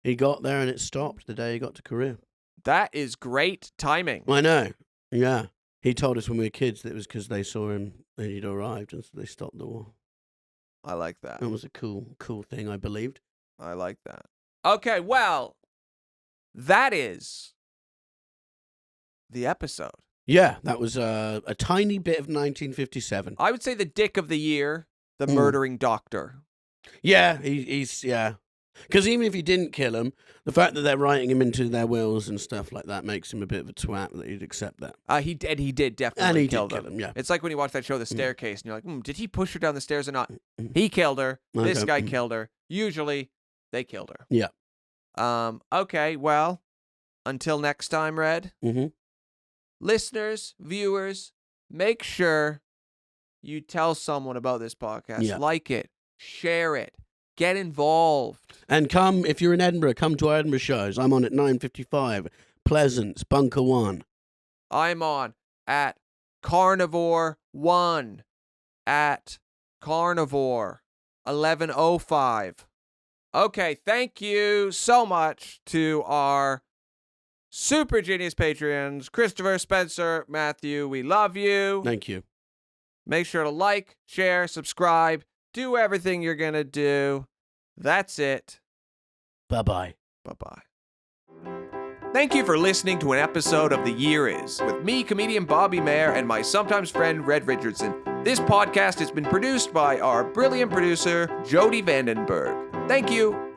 He got there and it stopped the day he got to Korea. That is great timing. I know. Yeah. He told us when we were kids that it was because they saw him and he'd arrived and so they stopped the war. I like that. That was a cool thing, I believed. I like that. Okay, well, that is the episode. Yeah, that was a tiny bit of 1957. I would say the dick of the year, the murdering doctor. Yeah, he's yeah. Because even if he didn't kill him, the fact that they're writing him into their wills and stuff like that makes him a bit of a twat that he'd accept that. He did definitely And he kill did them. kill him, yeah. It's like when you watch that show, The Staircase, and you're like, did he push her down the stairs or not? He killed her. This Okay. guy killed her. Usually, they killed her. Yeah. Okay, well, until next time, Red. Mm-hmm. Listeners, viewers, make sure you tell someone about this podcast. Yeah. Like it. Share it. Get involved. And come, if you're in Edinburgh, come to our Edinburgh shows. I'm on at 9:55. Pleasance, Bunker 1. I'm on at Carnivore 1 at Carnivore 11:05. Okay, thank you so much to our super genius Patreons, Christopher, Spencer, Matthew. We love you. Thank you. Make sure to like, share, subscribe, do everything you're going to do. That's it. Bye-bye. Bye-bye. Thank you for listening to an episode of The Year Is with me, comedian Bobby Mair, and my sometimes friend, Red Richardson. This podcast has been produced by our brilliant producer, Jody Vandenberg. Thank you.